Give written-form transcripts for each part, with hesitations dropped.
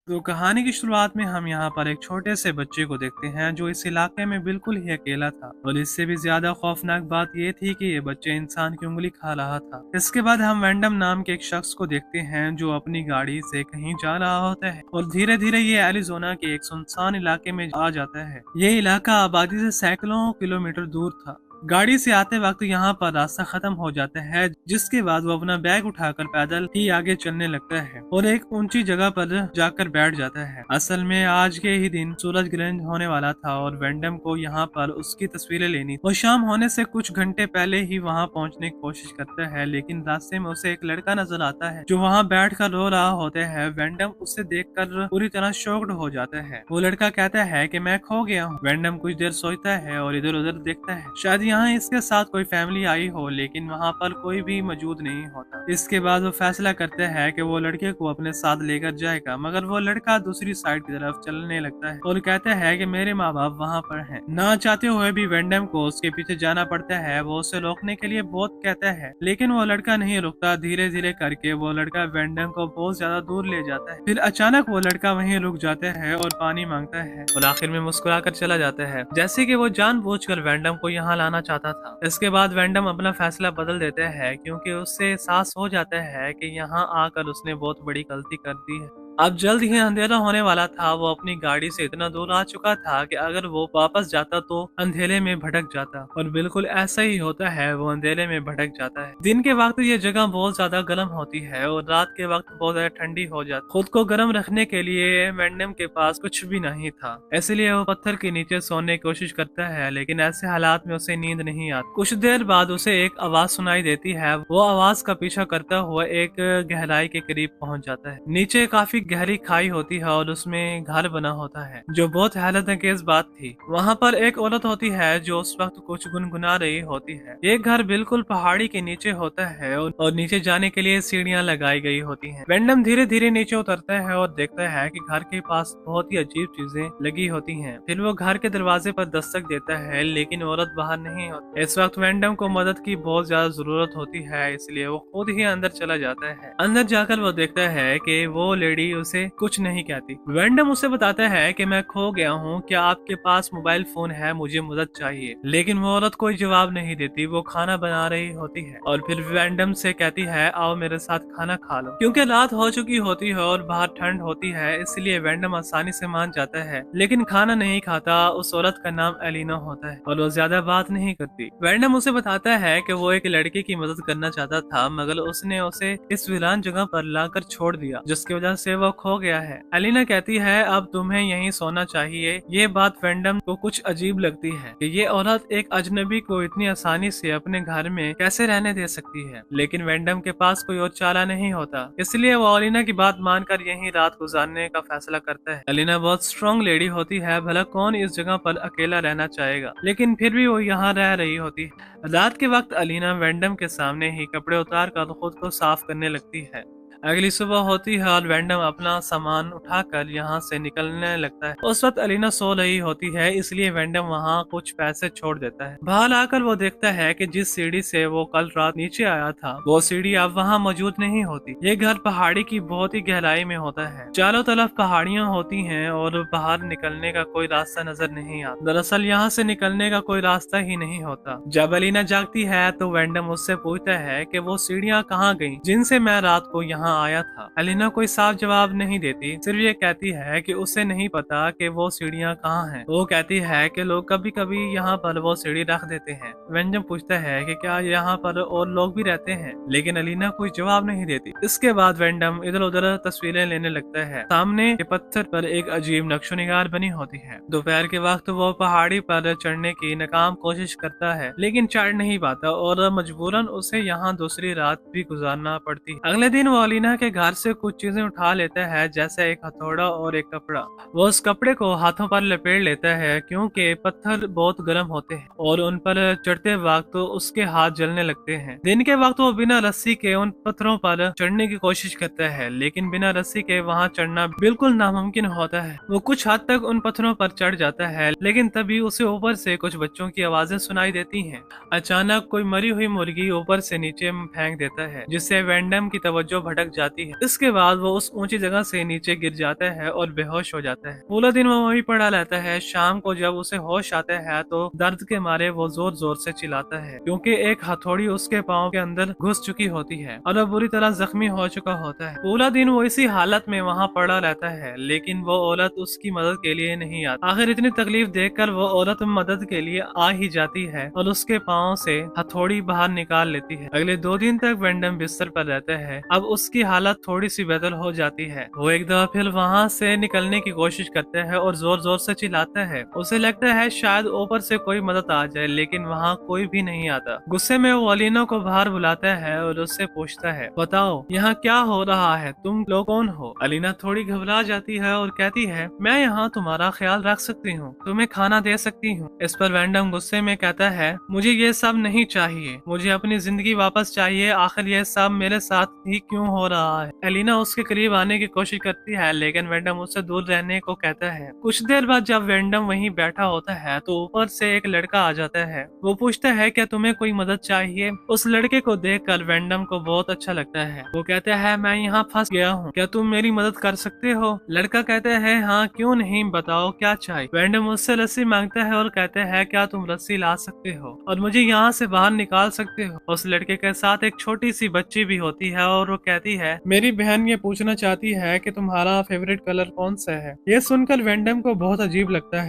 तो कहानी की शुरुआत में हम यहाँ पर एक छोटे से बच्चे को देखते हैं जो इस इलाके में बिल्कुल ही अकेला था। और इससे भी ज्यादा खौफनाक बात ये थी कि ये बच्चे इंसान की उंगली खा रहा था। इसके बाद हम वैंडम नाम के एक शख्स को देखते हैं जो अपनी गाड़ी से कहीं जा रहा होता है और धीरे धीरे ये एरिजोना के एक सुनसान इलाके में आ जाता है। ये इलाका आबादी से सैकड़ों किलोमीटर दूर था। गाड़ी से आते वक्त यहाँ पर रास्ता खत्म हो जाता है, जिसके बाद वो अपना बैग उठाकर पैदल ही आगे चलने लगता है और एक ऊंची जगह पर जाकर बैठ जाता है। असल में आज के ही दिन सूरज ग्रहण होने वाला था और वेंडम को यहाँ पर उसकी तस्वीरें लेनी। वो शाम होने से कुछ घंटे पहले ही वहाँ पहुँचने की कोशिश करता है, लेकिन रास्ते में उसे एक लड़का नजर आता है जो वहाँ बैठ कर रो रहा होता है। वेंडम उसे देख कर पूरी तरह शॉक्ड हो जाता है। वो लड़का कहता है कि मैं खो गया हूँ। वेंडम कुछ देर सोचता है और इधर उधर देखता है, शायद यहाँ इसके साथ कोई फैमिली आई हो, लेकिन वहाँ पर कोई भी मौजूद नहीं होता। इसके बाद वो फैसला करता है कि वो लड़के को अपने साथ लेकर जाएगा, मगर वो लड़का दूसरी साइड की तरफ चलने लगता है और कहता है कि मेरे माँ बाप वहाँ पर हैं। ना चाहते हुए भी वेंडम को उसके पीछे जाना पड़ता है। वो उसे रोकने के लिए बहुत कहता है, लेकिन वो लड़का नहीं रुकता। धीरे धीरे करके वो लड़का वेंडम को बहुत ज्यादा दूर ले जाता है। फिर अचानक वो लड़का वहीं रुक जाता है और पानी मांगता है और आखिर में मुस्कुराकर चला जाता है, जैसे कि वो जानबूझकर वेंडम को यहाँ लाना चाहता था। इसके बाद वेंडम अपना फैसला बदल देता है, क्योंकि उससे एहसास हो जाता है कि यहाँ आकर उसने बहुत बड़ी गलती कर दी है। अब जल्द ही अंधेरा होने वाला था। वो अपनी गाड़ी से इतना दूर आ चुका था कि अगर वो वापस जाता तो अंधेरे में भटक जाता, और बिल्कुल ऐसा ही होता है। वो अंधेरे में भटक जाता है। दिन के वक्त ये जगह बहुत ज्यादा गर्म होती है और रात के वक्त बहुत ज्यादा ठंडी हो जाती। खुद को गर्म रखने के लिए वेंडम के पास कुछ भी नहीं था, इसलिए वो पत्थर के नीचे सोने की कोशिश करता है, लेकिन ऐसे हालात में उसे नींद नहीं आती। कुछ देर बाद उसे एक आवाज सुनाई देती है। वो आवाज का पीछा करता हुआ एक गहराई के करीब पहुंच जाता है। नीचे काफी गहरी खाई होती है और उसमें घर बना होता है, जो बहुत हैरत अंगेज बात थी। वहाँ पर एक औरत होती है जो उस वक्त कुछ गुनगुना रही होती है। ये घर बिल्कुल पहाड़ी के नीचे होता है और नीचे जाने के लिए सीढ़ियाँ लगाई गई होती हैं। वेंडम धीरे धीरे नीचे उतरता है और देखता है कि घर के पास बहुत ही अजीब चीजें लगी होती हैं। फिर वो घर के दरवाजे पर दस्तक देता है, लेकिन औरत बाहर नहीं होती। इस वक्त वेंडम को मदद की बहुत ज्यादा जरूरत होती है, इसलिए वो खुद ही अंदर चला जाता है। अंदर जाकर वो देखता है कि वो लेडी उसे कुछ नहीं कहती। वेंडम उसे बताता है कि मैं खो गया हूँ, क्या आपके पास मोबाइल फोन है, मुझे मदद चाहिए। लेकिन वो औरत कोई जवाब नहीं देती। वो खाना बना रही होती है और फिर वेंडम से कहती है आओ मेरे साथ खाना खा लो। क्योंकि रात हो चुकी होती है और बाहर ठंड होती है, इसलिए वेंडम आसानी से मान जाता है, लेकिन खाना नहीं खाता। उस औरत का नाम एलिना होता है और वो ज्यादा बात नहीं करती। वेंडम उसे बताता है कि वो एक लड़के की मदद करना चाहता था, मगर उसने उसे इस वीरान जगह पर लाकर छोड़ दिया, जिसकी वजह से वो खो गया है। एलिना कहती है अब तुम्हें यहीं सोना चाहिए। ये बात वेंडम को कुछ अजीब लगती है कि ये औरत एक अजनबी को इतनी आसानी से अपने घर में कैसे रहने दे सकती है, लेकिन वेंडम के पास कोई और चारा नहीं होता, इसलिए वो एलिना की बात मानकर यहीं रात गुजारने का फैसला करता है। एलिना बहुत स्ट्रॉन्ग लेडी होती है, भला कौन इस जगह पर अकेला रहना चाहेगा, लेकिन फिर भी वो यहाँ रह रही होती है। रात के वक्त एलिना वेंडम के सामने ही कपड़े उतार कर खुद को साफ करने लगती है। अगली सुबह होती है और वेंडम अपना सामान उठाकर यहाँ से निकलने लगता है। उस वक्त एलिना सो रही होती है, इसलिए वेंडम वहाँ कुछ पैसे छोड़ देता है। बाहर आकर वो देखता है कि जिस सीढ़ी से वो कल रात नीचे आया था, वो सीढ़ी अब वहाँ मौजूद नहीं होती। ये घर पहाड़ी की बहुत ही गहराई में होता है। चारों तरफ पहाड़ियाँ होती हैं और बाहर निकलने का कोई रास्ता नजर नहीं आता। दरअसल यहाँ से निकलने का कोई रास्ता ही नहीं होता। जब एलिना जागती है तो वेंडम उससे पूछता है कि वो सीढ़ियाँ कहाँ गईं, जिनसे मैं रात को यहाँ आया था। एलिना कोई साफ जवाब नहीं देती, सिर्फ ये कहती है कि उसे नहीं पता कि वो सीढ़ियाँ कहाँ हैं। वो कहती है कि लोग कभी कभी यहाँ पर वो सीढ़ी रख देते हैं। वेंडम पूछता है कि क्या यहाँ पर और लोग भी रहते हैं, लेकिन एलिना कोई जवाब नहीं देती। इसके बाद वेंडम इधर उधर तस्वीरें लेने लगता है। सामने के पत्थर पर एक अजीब नक्शोनिगार बनी होती है। दोपहर के वक्त वो पहाड़ी पर चढ़ने की नाकाम कोशिश करता है, लेकिन चढ़ नहीं पाता और मजबूरन उसे यहाँ दूसरी रात भी गुजारना पड़ती है। अगले दिन वो एलिना के घर से कुछ चीजें उठा लेता है, जैसे एक हथौड़ा और एक कपड़ा। वो उस कपड़े को हाथों पर लपेट लेता है, क्योंकि पत्थर बहुत गर्म होते हैं और उन पर चढ़ते वक्त तो उसके हाथ जलने लगते हैं। दिन के वक्त वो बिना रस्सी के उन पत्थरों पर चढ़ने की कोशिश करता है, लेकिन बिना रस्सी के वहाँ चढ़ना बिल्कुल नामुमकिन होता है। वो कुछ हद तक उन पत्थरों पर चढ़ जाता है, लेकिन तभी उसे ऊपर से कुछ बच्चों की आवाजें सुनाई देती हैं। अचानक कोई मरी हुई मुर्गी ऊपर से नीचे फेंक देता है, जिससे वेंडम की तवज्जो भटक लग जाती है। इसके बाद वो उस ऊंची जगह से नीचे गिर जाता है और बेहोश हो जाता है। पूरा दिन वो वहीं पड़ा रहता है। शाम को जब उसे होश आता है तो दर्द के मारे वो जोर जोर से चिल्लाता है, क्योंकि एक हथौड़ी उसके पाँव के अंदर घुस चुकी होती है और वो बुरी तरह जख्मी हो चुका होता है। पूरा दिन वो इसी हालत में वहाँ पड़ा रहता है, लेकिन वो औरत उसकी मदद के लिए नहीं आती। आखिर इतनी तकलीफ देखकर वो औरत मदद के लिए आ ही जाती है और उसके पाँव से हथौड़ी बाहर निकाल लेती है। अगले 2 दिन तक वेंडम बिस्तर पर रहता है। अब उसकी हालत थोड़ी सी बेहतर हो जाती है। वो एक दफा फिर वहाँ से निकलने की कोशिश करता है और जोर जोर से चिल्लाता है। उसे लगता है शायद ऊपर से कोई मदद आ जाए, लेकिन वहाँ कोई भी नहीं आता। गुस्से में वो अलीना को बाहर बुलाता है और उससे पूछता है, बताओ यहाँ क्या हो रहा है, तुम लोग कौन हो? अलीना थोड़ी घबरा जाती है और कहती है, मैं यहाँ तुम्हारा ख्याल रख सकती हूँ, तुम्हें खाना दे सकती हूँ। इस पर वेंडम गुस्से में कहता है, मुझे ये सब नहीं चाहिए, मुझे अपनी जिंदगी वापस चाहिए। आखिर ये सब मेरे साथ ही क्यों हो रहा है? अलीना उसके करीब आने की कोशिश करती है, लेकिन वेंडम उससे दूर रहने को कहता है। कुछ देर बाद जब वेंडम वहीं बैठा होता है तो ऊपर से एक लड़का आ जाता है। वो पूछता है, क्या तुम्हें कोई मदद चाहिए? उस लड़के को देखकर वेंडम को बहुत अच्छा लगता है। वो कहता है, मैं यहाँ फंस गया हूँ, क्या तुम मेरी मदद कर सकते हो? लड़का कहता है, हाँ क्यों नहीं, बताओ क्या चाहिए? वेंडम उससे रस्सी मांगता है और कहता है, क्या तुम रस्सी ला सकते हो और मुझे यहाँ से बाहर निकाल सकते हो? उस लड़के के साथ एक छोटी सी बच्ची भी होती है और वो कहती है, मेरी बहन ये पूछना चाहती है कि तुम्हारा फेवरेट कलर कौन सा है? ये सुनकर वेंडम को बहुत अजीब लगता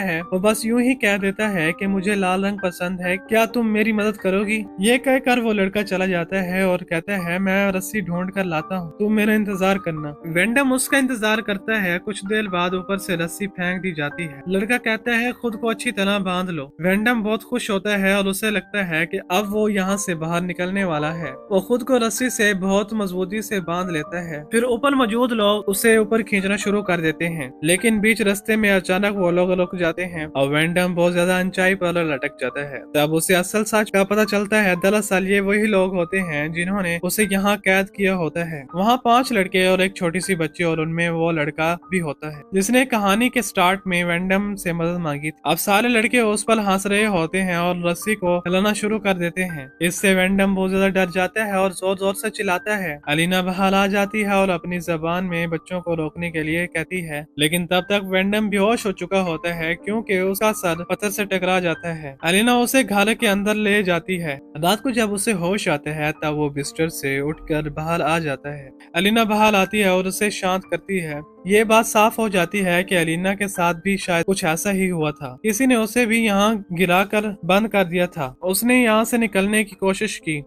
है। वो बस यूं ही कह देता है कि मुझे लाल रंग पसंद है, क्या तुम मेरी मदद करोगी? ये कहकर वो लड़का चला जाता है और कहता है, मैं रस्सी ढूंढ कर लाता हूँ, तुम मेरा इंतजार करना। वेंडम उसका इंतजार करता है। कुछ देर बाद ऊपर से रस्सी फेंक दी जाती है। लड़का कहता है, खुद को अच्छी तरह बांध लो। वेंडम बहुत खुश होता है और उसे लगता है कि अब वो यहाँ से बाहर निकलने वाला है। वो खुद को रस्सी से बहुत मजबूती से बांध लेता है। फिर ऊपर मौजूद लोग उसे ऊपर खींचना शुरू कर देते हैं, लेकिन बीच रास्ते में अचानक वो लोग रुक जाते हैं और वेंडम बहुत ज्यादा ऊंचाई पर लटक जाता है। तब उसे असल सच का पता चलता है। दरअसल ये वही लोग होते हैं जिन्होंने उसे यहाँ कैद किया होता है। वहाँ 5 लड़के और एक छोटी सी बच्ची और उनमें वो लड़का भी होता है जिसने कहानी के स्टार्ट में वेंडम से मदद मांगी थी। अब सारे लड़के उस पर हंस रहे होते हैं और रस्सी को हिलाना शुरू कर देते हैं। इससे वेंडम बहुत ज्यादा डर जाता है और जोर जोर से चिल्लाता है। अलीना बाहर आ जाती है और अपनी जबान में बच्चों को रोकने के लिए कहती है, लेकिन तब तक वेंडम बेहोश हो चुका होता है क्योंकि उसका सर पत्थर से टकरा जाता है। अलीना उसे घर के अंदर ले जाती है। रात को जब उसे होश आता है तब वो बिस्तर से उठकर बाहर आ जाता है। अलीना बाहर आती है और उसे शांत करती है। ये बात साफ हो जाती है कि अलीना के साथ भी शायद कुछ ऐसा ही हुआ था। किसी ने उसे भी यहाँ गिराकर बंद कर दिया था। उसने यहाँ से निकलने की कोशिश की,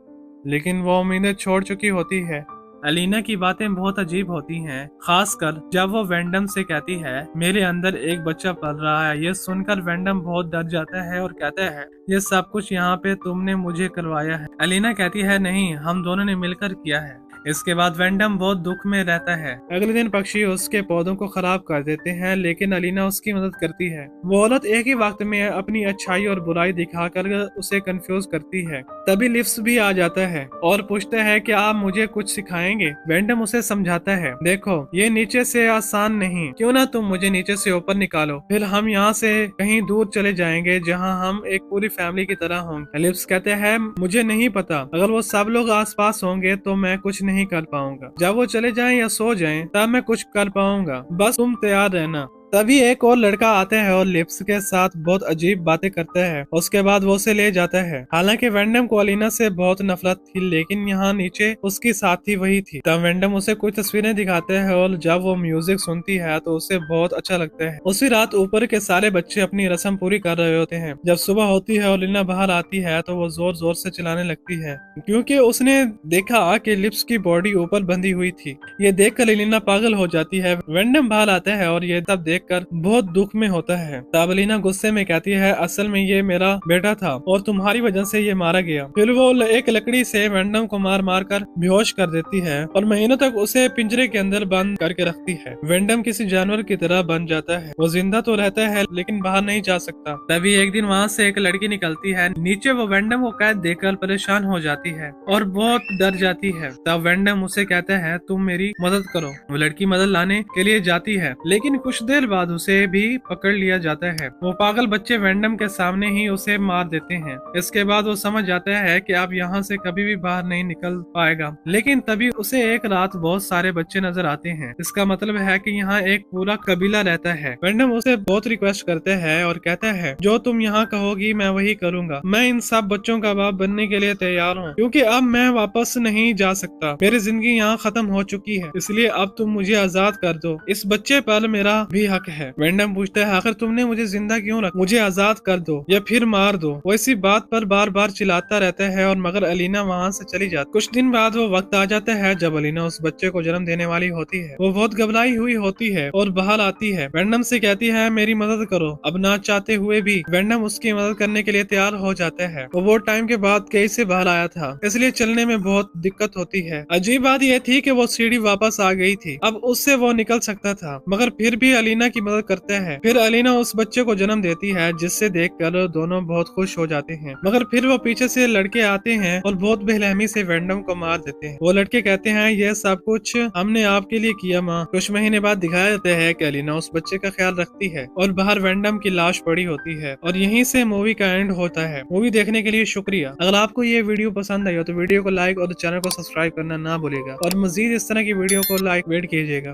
लेकिन वो उम्मीदें छोड़ चुकी होती है। अलीना की बातें बहुत अजीब होती हैं, खासकर जब वो वेंडम से कहती है, मेरे अंदर एक बच्चा पल रहा है। ये सुनकर वेंडम बहुत डर जाता है और कहता है, ये सब कुछ यहाँ पे तुमने मुझे करवाया है। अलीना कहती है, नहीं, हम दोनों ने मिलकर किया है। इसके बाद वेंडम बहुत दुख में रहता है। अगले दिन पक्षी उसके पौधों को खराब कर देते हैं, लेकिन अलीना उसकी मदद करती है। वो औरत एक ही वक्त में अपनी अच्छाई और बुराई दिखाकर उसे कंफ्यूज करती है। तभी लिफ्ट भी आ जाता है और पूछता है कि आप मुझे कुछ सिखाएंगे। वेंडम उसे समझाता है, देखो ये नीचे से आसान नहीं, क्यों ना तुम मुझे नीचे से ऊपर निकालो, फिर हम यहाँ से कहीं दूर चले जाएंगे जहाँ हम एक पूरी फैमिली की तरह होंगे। लिफ्ट कहते हैं, मुझे नहीं पता, अगर वो सब लोग आसपास होंगे तो मैं कुछ नहीं कर पाऊंगा। जब वो चले जाएं या सो जाएं तब मैं कुछ कर पाऊंगा, बस तुम तैयार रहना। तभी एक और लड़का आता है और लिप्स के साथ बहुत अजीब बातें करता है। उसके बाद वो उसे ले जाता है। हालांकि वेंडम को अलीना से बहुत नफरत थी, लेकिन यहाँ नीचे उसकी साथी वही थी। तब वेंडम उसे कुछ तस्वीरें दिखाते हैं और जब वो म्यूजिक सुनती है तो उसे बहुत अच्छा लगता है। उसी रात ऊपर के सारे बच्चे अपनी रस्म पूरी कर रहे होते हैं। जब सुबह होती है और अलीना बाहर आती है तो वो जोर जोर से चिल्लाने लगती है, क्योंकि उसने देखा कि लिप्स की बॉडी ऊपर बंधी हुई थी। ये देखकर अलीना पागल हो जाती है। वेंडम बाहर आता है और ये तब देखकर बहुत दुख में होता है। तब अलीना गुस्से में कहती है, असल में ये मेरा बेटा था और तुम्हारी वजह से ये मारा गया। फिर वो एक लकड़ी से वेंडम को मार मार कर बेहोश कर देती है और महीनों तक उसे पिंजरे के अंदर बंद करके रखती है। वेंडम किसी जानवर की तरह बन जाता है। वो जिंदा तो रहता है लेकिन बाहर नहीं जा सकता। तभी एक दिन वहाँ से एक लड़की निकलती है। नीचे वो वेंडम को कैद देखकर परेशान हो जाती है और बहुत डर जाती है। तब वेंडम उसे कहता है, तुम मेरी मदद करो। वो लड़की मदद लाने के लिए जाती है, लेकिन कुछ देर देर बाद उसे भी पकड़ लिया जाता है। वो पागल बच्चे वेंडम के सामने ही उसे मार देते हैं। इसके बाद वो समझ जाता है कि अब यहाँ से कभी भी बाहर नहीं निकल पाएगा। लेकिन तभी उसे एक रात बहुत सारे बच्चे नजर आते हैं। इसका मतलब है कि यहाँ एक पूरा कबीला रहता है। वेंडम उसे बहुत रिक्वेस्ट करते हैं और कहता है जो तुम यहाँ कहोगी मैं वही करूंगा। मैं इन सब बच्चों का बाप बनने के लिए तैयार हूँ, क्योंकि अब मैं वापस नहीं जा सकता। मेरी जिंदगी यहाँ खत्म हो चुकी है, इसलिए अब तुम मुझे आजाद कर दो। इस बच्चे पर मेरा भी हक है। वेंडम पूछता है आखिर तुमने मुझे जिंदा क्यों रखा? मुझे आजाद कर दो या फिर मार दो। वो इसी बात पर बार बार चिल्लाता रहता है और मगर अलीना वहाँ से चली जाती। कुछ दिन बाद वो वक्त आ जाता है जब अलीना उस बच्चे को जन्म देने वाली होती है। वो बहुत घबराई हुई होती है और बाहर आती है। वेंडम से कहती है मेरी मदद करो। अब ना चाहते हुए भी वेंडम उसकी मदद करने के लिए तैयार हो जाता है। वो टाइम के बाद कई से बाहर आया था, इसलिए चलने में बहुत दिक्कत होती है। अजीब बात यह थी कि वो सीढ़ी वापस आ गई थी, अब उससे वो निकल सकता था, मगर फिर भी अलीना की मदद करता है। फिर अलीना उस बच्चे को जन्म देती है, जिससे देखकर दोनों बहुत खुश हो जाते हैं। मगर फिर वो पीछे से लड़के आते हैं और बहुत बेरहमी से वेंडम को मार देते हैं। वो लड़के कहते हैं यह सब कुछ हमने आपके लिए किया माँ। कुछ महीने बाद दिखाया जाता है कि अलीना उस बच्चे का ख्याल रखती है और बाहर वेंडम की लाश पड़ी होती है। और यहीं से मूवी का एंड होता है। मूवी देखने के लिए शुक्रिया। अगर आपको ये वीडियो पसंद आई हो तो वीडियो को लाइक और चैनल को सब्सक्राइब करना ना भूलिएगा और मजीद इस तरह की वीडियो को लाइक वेट कीजिएगा।